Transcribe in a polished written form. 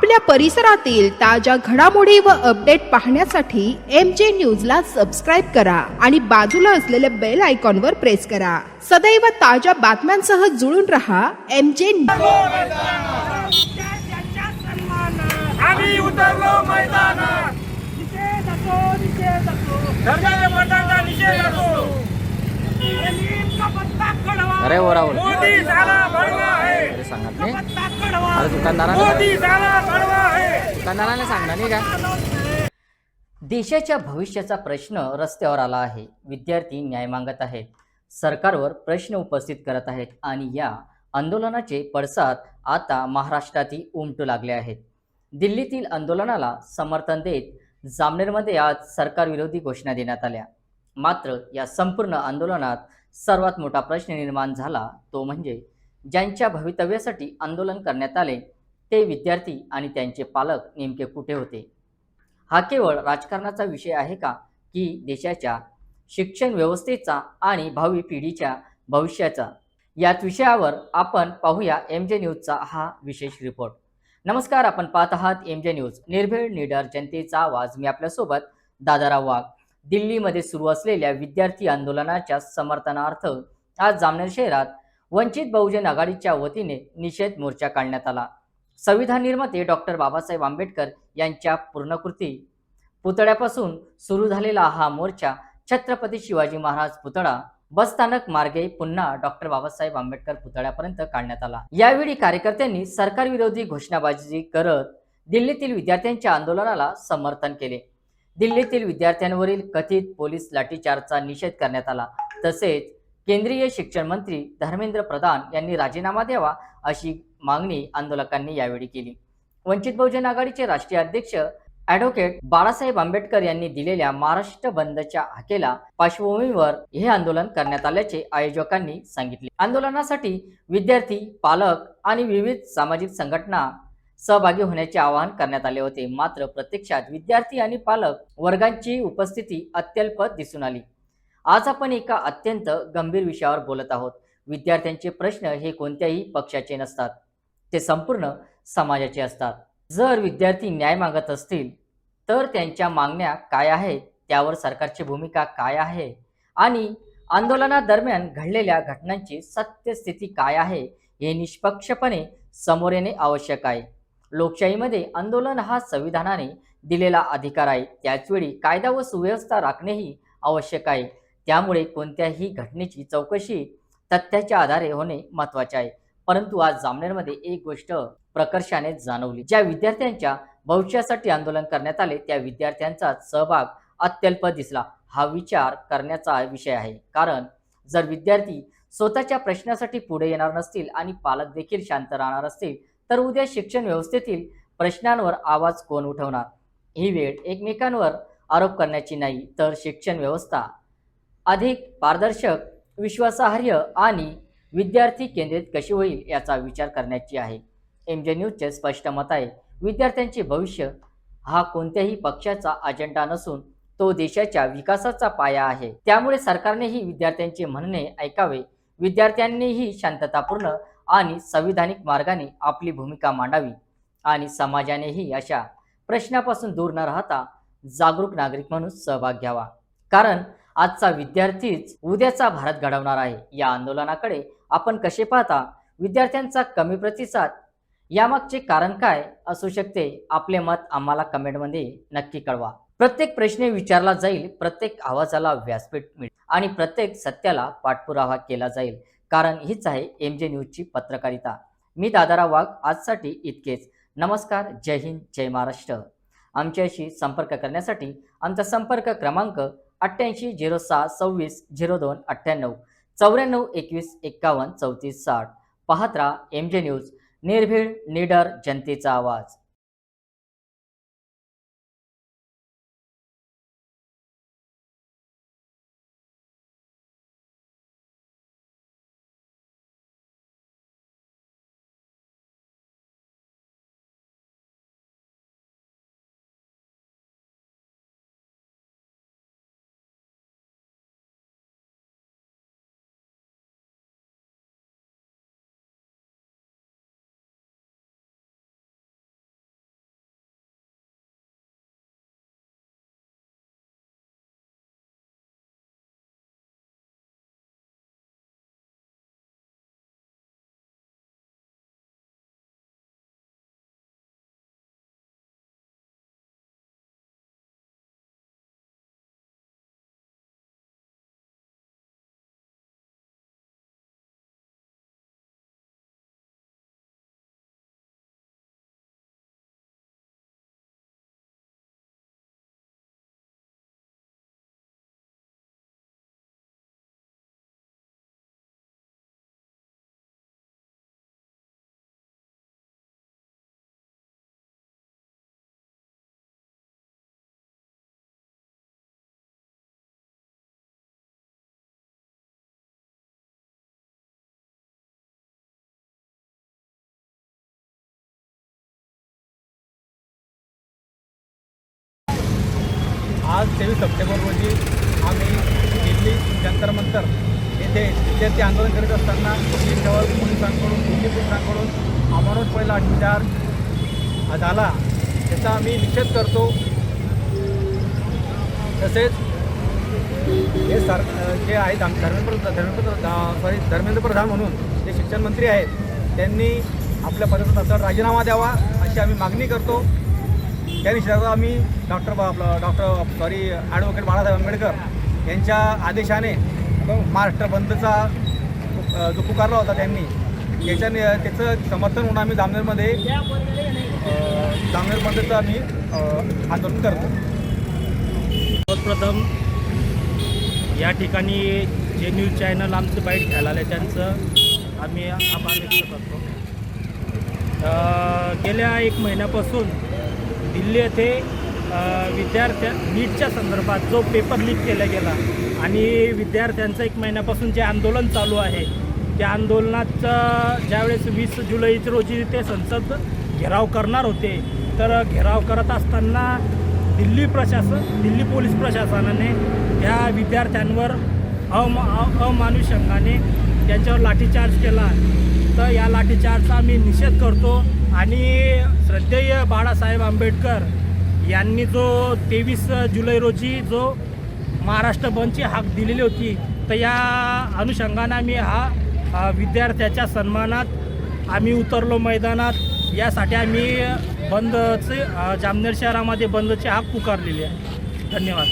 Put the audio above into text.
आपल्या परिसरातील ताज्या घडामोडी व अपडेट पाहण्यासाठी MJ न्यूजला सबस्क्राईब करा आणि बाजूला असलेल्या बेल आयकॉनवर प्रेस करा. सदैव ताज्या बातम्यांसह जुळून रहा. MJ आम्ही उतरलो मैदानात. निषेध असो धर्माच्या पटाचा निषेध असो. का पत्ता कडवा. अरे ओरावर मोदी झाला बडवा आहे. सांगत नाही. पत्ता कडवा. अरे दुकानदाराने मोदी झाला बडवा आहे. दुकानदाराने सांगणार नाही का? देशाच्या भविष्याचा प्रश्न रस्त्यावर आला आहे. विद्यार्थी न्याय मागत आहेत, सरकारवर प्रश्न उपस्थित करत आहेत आणि या आंदोलनाचे पडसाद आता महाराष्ट्रातही उमटू लागले आहेत. दिल्लीतील आंदोलनाला समर्थन देत जामनेरमध्ये आज सरकारविरोधी घोषणा देण्यात आल्या. मात्र या संपूर्ण आंदोलनात सर्वात मोठा प्रश्न निर्माण झाला तो म्हणजे ज्यांच्या भवितव्यासाठी आंदोलन करण्यात आले ते विद्यार्थी आणि त्यांचे पालक नेमके कुठे होते? हा केवळ राजकारणाचा विषय आहे का, की देशाच्या शिक्षण व्यवस्थेचा आणि भावी पिढीच्या भविष्याचा? याच विषयावर आपण पाहूया MJ न्यूजचा हा विशेष रिपोर्ट. नमस्कार, आपण पाहत आहात MJ न्यूज, निर्भीड निडर जनतेचा आवाज. मी आपल्यासोबत दादाराव वाघ. दिल्लीमध्ये सुरू असलेल्या विद्यार्थी आंदोलनाच्या समर्थनार्थ आज जामनेर शहरात वंचित बहुजन आघाडीच्या वतीने निषेध मोर्चा काढण्यात आला. संविधान निर्माते डॉक्टर बाबासाहेब आंबेडकर यांच्या पूर्णाकृती पुतळ्यापासून सुरू झालेला हा मोर्चा छत्रपती शिवाजी महाराज पुतळा बसस्थानक मार्गे पुन्हा डॉक्टर बाबासाहेब आंबेडकर पुतळ्यापर्यंत काढण्यात आला. यावेळी कार्यकर्त्यांनी सरकारविरोधी घोषणाबाजी करत दिल्लीतील विद्यार्थ्यांच्या आंदोलनाला समर्थन केले. दिल्लीतील विद्यार्थ्यांवरील कथित पोलीस लाठीचार्जचा निषेध करण्यात आला. तसेच केंद्रीय शिक्षण मंत्री धर्मेंद्र प्रधान यांनी राजीनामा द्यावा अशी मागणी आंदोलकांनी यावेळी केली. वंचित बहुजन आघाडीचे राष्ट्रीय अध्यक्ष ॲडव्होकेट बाळासाहेब आंबेडकर यांनी दिलेल्या महाराष्ट्र बंदच्या हाकेला पार्श्वभूमीवर हे आंदोलन करण्यात आल्याचे आयोजकांनी सांगितले. आंदोलनासाठी विद्यार्थी, पालक आणि विविध सामाजिक संघटना सहभागी होण्याचे आवाहन करण्यात आले होते. मात्र प्रत्यक्षात विद्यार्थी आणि पालक वर्गांची उपस्थिती अत्यल्प दिसून आली. आज आपण एका अत्यंत गंभीर विषयावर बोलत आहोत. विद्यार्थ्यांचे प्रश्न हे कोणत्याही पक्षाचे नसतात, ते संपूर्ण समाजाचे असतात. जर विद्यार्थी न्याय मागत असतील तर त्यांच्या मागण्या काय आहेत, त्यावर सरकारची भूमिका काय आहे आणि आंदोलनादरम्यान घडलेल्या घटनांची सत्यस्थिती काय आहे हे निष्पक्षपणे समोर येणे आवश्यक आहे. लोकशाहीमध्ये आंदोलन हा संविधानाने दिलेला अधिकार आहे. त्याचवेळी कायदा व सुव्यवस्था राखणेही आवश्यक आहे. त्यामुळे कोणत्याही घटनेची चौकशी तथ्याच्या आधारे होणे महत्त्वाचे आहे. परंतु आज जामनेरमध्ये एक गोष्ट प्रकर्षाने जाणवली. ज्या विद्यार्थ्यांच्या भविष्यासाठी आंदोलन करण्यात आले त्या विद्यार्थ्यांचा सहभाग अत्यल्प दिसला. हा विचार करण्याचा विषय आहे. कारण जर विद्यार्थी स्वतःच्या प्रश्नासाठी पुढे येणार नसतील आणि पालक देखील शांत राहणार असतील तर उद्या शिक्षण व्यवस्थेतील प्रश्नांवर आवाज कोण उठवणार? ही वेळ एकमेकांवर आरोप करण्याची नाही, तर शिक्षण व्यवस्था अधिक पारदर्शक, विश्वासार्ह आणि विद्यार्थी केंद्रित कशी होईल याचा विचार करण्याची आहे. MJ न्यूजचे स्पष्ट मत आहे, विद्यार्थ्यांचे भविष्य हा कोणत्याही पक्षाचा अजेंडा नसून तो देशाच्या विकासाचा पाया आहे. त्यामुळे सरकारनेही विद्यार्थ्यांचे म्हणणे ऐकावे, विद्यार्थ्यांनीही शांततापूर्ण आणि संविधानिक मार्गाने आपली भूमिका मांडावी आणि समाजानेही अशा प्रश्नापासून दूर न राहता जागरूक नागरिक म्हणून सहभाग घ्यावा. कारण आजचा विद्यार्थीच उद्याचा भारत घडवणार आहे. या आंदोलनाकडे आपण कसे पाहता? विद्यार्थ्यांचा कमी प्रतिसाद यामागचे कारण काय असू शकते? आपले मत आम्हाला कमेंटमध्ये नक्की कळवा. प्रत्येक प्रश्न विचारला जाईल, प्रत्येक आवाजाला व्यासपीठ मिळेल आणि प्रत्येक सत्याला पाठपुरावा केला जाईल. कारण हीच आहे MJ न्यूजची पत्रकारिता. मी दादाराव वाघ. आजसाठी इतकेच. नमस्कार, जय हिंद, जय महाराष्ट्र. आमच्याशी संपर्क करण्यासाठी आमचा संपर्क क्रमांक 88 06 26 02 98 94 21 51 34 60. पाहत राहा MJ न्यूज, निर्भीड निडर जनतेचा आवाज. आज 23 सप्टेंबर रोजी आम्ही दिल्ली जंतर मंतर येथे विद्यार्थी आंदोलन करीत असताना देशावर पोलिसांकडून दिल्ली पोलिसांकडून अमानुषपणे लाठीचार्ज झाला, त्याचा आम्ही निषेध करतो. तसेच हे जे आहेत धर्मेंद्र प्रधान म्हणून जे शिक्षण मंत्री आहेत, त्यांनी आपल्या पदाचा तात्काळ राजीनामा द्यावा अशी आम्ही मागणी करतो. त्या निषेधार्थ आम्ही ॲडव्होकेट बाळासाहेब आंबेडकर यांच्या आदेशाने महाराष्ट्र बंदचा जो पुकारला होता त्यांनी, त्याचं समर्थन म्हणून आम्ही जामनेरमध्ये जामनेर बंदचं आम्ही आंदोलन करतो. सर्वप्रथम या ठिकाणी जे न्यूज चॅनल आमचं बाईट घ्यायला आले त्यांचं आम्ही आभार व्यक्त करतो. गेल्या 1 महिन्यापासून दिल्ली येथे नीटच्या संदर्भात जो पेपर लीक केला गेला आणि विद्यार्थ्यांचं 1 महिन्यापासून जे आंदोलन चालू आहे, त्या आंदोलनात ज्यावेळेस 20 जुलै रोजी ते संसद घेराव करणार होते, तर घेराव करत असताना दिल्ली पोलीस प्रशासनाने त्या विद्यार्थ्यांवर अमानुषंगाने त्यांच्यावर लाठीचार्ज केला. तर या लाठीचार्जचा आम्ही निषेध करतो आणि श्रद्धेय बाळासाहेब आंबेडकर यांनी जो 23 जुलै रोजी जो महाराष्ट्र बंदची हाक दिलेली होती, तर या अनुषंगाने आम्ही हा विद्यार्थ्याच्या सन्मानात आम्ही उतरलो मैदानात. यासाठी आम्ही बंदचे जामनेर शहरामध्ये बंदची हाक पुकारलेली आहे. धन्यवाद.